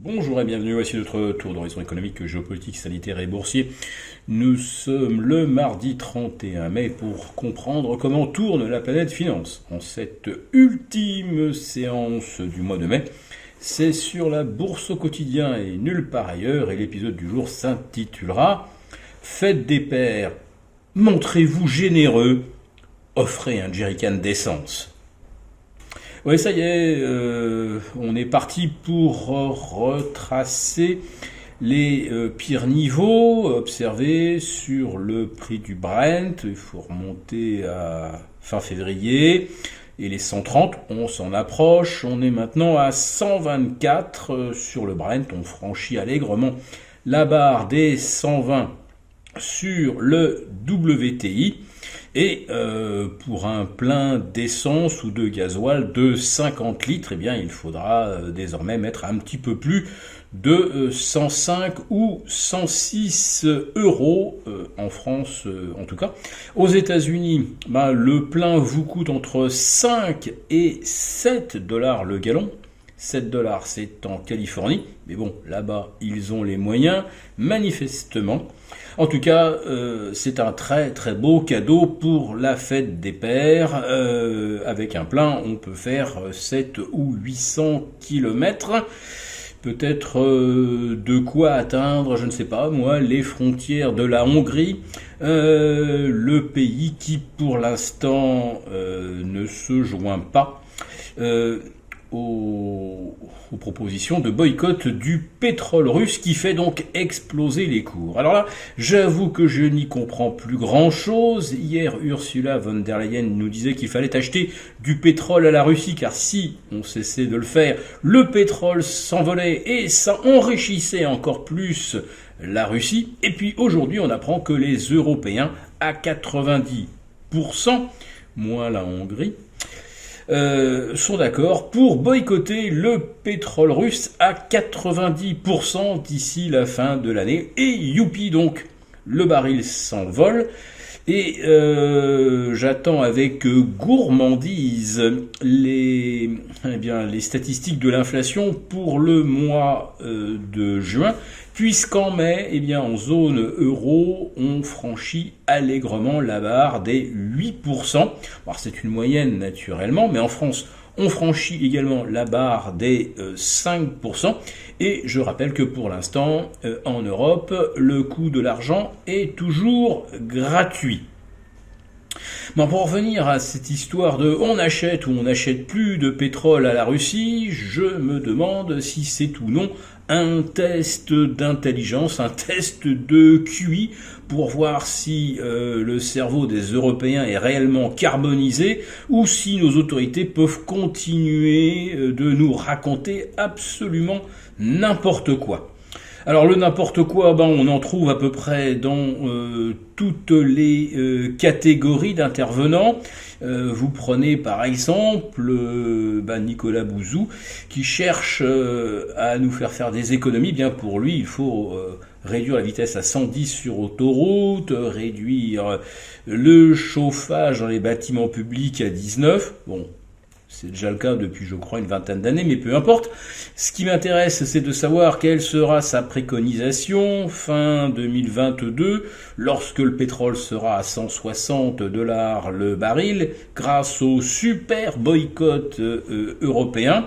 Bonjour et bienvenue, voici notre tour d'horizon économique, géopolitique, sanitaire et boursier. Nous sommes le mardi 31 mai pour comprendre comment tourne la planète finance. En cette ultime séance du mois de mai, c'est sur la bourse au quotidien et nulle part ailleurs, et l'épisode du jour s'intitulera « Faites des pairs, montrez-vous généreux, offrez un jerrycan d'essence ». Oui, ça y est, on est parti pour retracer les pires niveaux observés sur le prix du Brent. Il faut remonter à fin février. Et les 130, on s'en approche. On est maintenant à 124 sur le Brent. On franchit allègrement la barre des 120 sur le WTI. Et pour un plein d'essence ou de gasoil de 50 litres, eh bien, il faudra désormais mettre un petit peu plus de 105 ou 106 euros en France en tout cas. Aux États-Unis, le plein vous coûte entre 5 et 7 dollars le gallon. 7 dollars, c'est en Californie, mais bon, là-bas, ils ont les moyens, manifestement. En tout cas, c'est un très très beau cadeau pour la fête des pères. Avec un plein, on peut faire 7 ou 800 kilomètres. Peut-être de quoi atteindre, je ne sais pas moi, les frontières de la Hongrie, le pays qui pour l'instant ne se joint pas aux propositions de boycott du pétrole russe qui fait donc exploser les cours. Alors là, j'avoue que je n'y comprends plus grand-chose. Hier, Ursula von der Leyen nous disait qu'il fallait acheter du pétrole à la Russie, car si on cessait de le faire, le pétrole s'envolait et ça enrichissait encore plus la Russie. Et puis aujourd'hui, on apprend que les Européens, à 90%, moins la Hongrie, sont d'accord pour boycotter le pétrole russe à 90% d'ici la fin de l'année. Et youpi donc, le baril s'envole. Et j'attends avec gourmandise les statistiques de l'inflation pour le mois de juin, puisqu'en mai, en zone euro, on franchit allègrement la barre des 8%. Alors c'est une moyenne naturellement, mais en France, on franchit également la barre des 5%. Et je rappelle que pour l'instant, en Europe, le coût de l'argent est toujours gratuit. Bon, pour revenir à cette histoire de on achète ou on n'achète plus de pétrole à la Russie, je me demande si c'est ou non un test d'intelligence, un test de QI pour voir si le cerveau des Européens est réellement carbonisé ou si nos autorités peuvent continuer de nous raconter absolument n'importe quoi. Alors le n'importe quoi, on en trouve à peu près dans toutes les catégories d'intervenants. Vous prenez par exemple Nicolas Bouzou qui cherche à nous faire des économies. Bien pour lui, il faut réduire la vitesse à 110 sur autoroute, réduire le chauffage dans les bâtiments publics à 19. Bon. C'est déjà le cas depuis, je crois, une vingtaine d'années, mais peu importe. Ce qui m'intéresse, c'est de savoir quelle sera sa préconisation fin 2022, lorsque le pétrole sera à 160 dollars le baril, grâce au super boycott européen.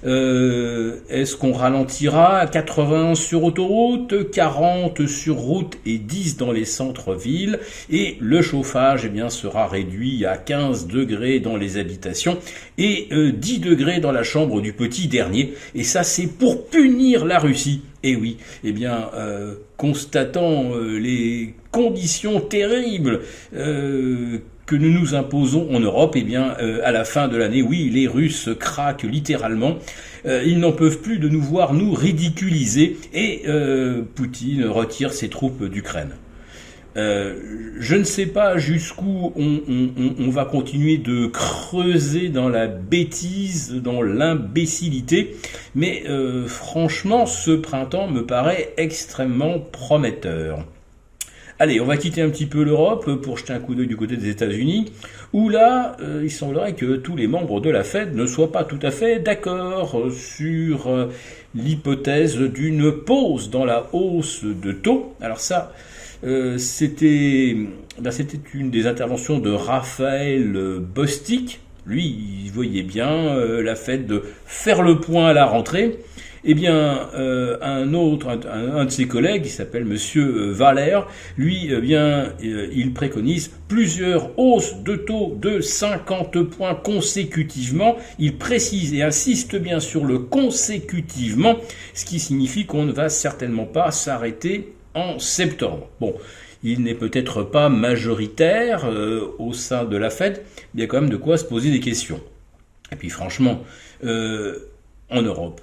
Est-ce qu'on ralentira à 80 sur autoroute, 40 sur route et 10 dans les centres-villes, et le chauffage sera réduit à 15 degrés dans les habitations et 10 degrés dans la chambre du petit dernier, et ça c'est pour punir la Russie. Et oui, constatant les conditions terribles que nous nous imposons en Europe, à la fin de l'année, oui, les Russes craquent littéralement. Ils n'en peuvent plus de nous voir nous ridiculiser et Poutine retire ses troupes d'Ukraine. Je ne sais pas jusqu'où on va continuer de creuser dans la bêtise, dans l'imbécilité, mais franchement, ce printemps me paraît extrêmement prometteur. Allez, on va quitter un petit peu l'Europe pour jeter un coup d'œil du côté des États-Unis, où là, il semblerait que tous les membres de la Fed ne soient pas tout à fait d'accord sur l'hypothèse d'une pause dans la hausse de taux. Alors ça, c'était une des interventions de Raphaël Bostic. Lui, il voyait bien la Fed de faire le point à la rentrée. Eh bien, un de ses collègues, qui s'appelle Monsieur Valère, lui, il préconise plusieurs hausses de taux de 50 points consécutivement. Il précise et insiste bien sur le consécutivement, ce qui signifie qu'on ne va certainement pas s'arrêter en septembre. Bon, il n'est peut-être pas majoritaire au sein de la Fed, il y a quand même de quoi se poser des questions. Et puis franchement, en Europe,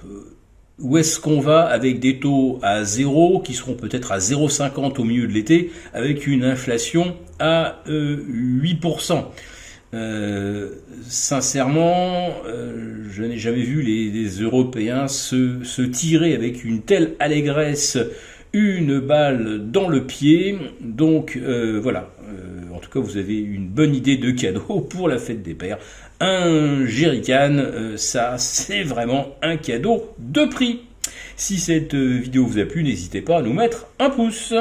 où est-ce qu'on va avec des taux à 0 qui seront peut-être à 0,50 au milieu de l'été avec une inflation à 8%? Sincèrement, je n'ai jamais vu les Européens se tirer avec une telle allégresse une balle dans le pied. Donc voilà, en tout cas vous avez une bonne idée de cadeau pour la fête des pères. Un jerrycan, ça c'est vraiment un cadeau de prix. Si cette vidéo vous a plu, n'hésitez pas à nous mettre un pouce.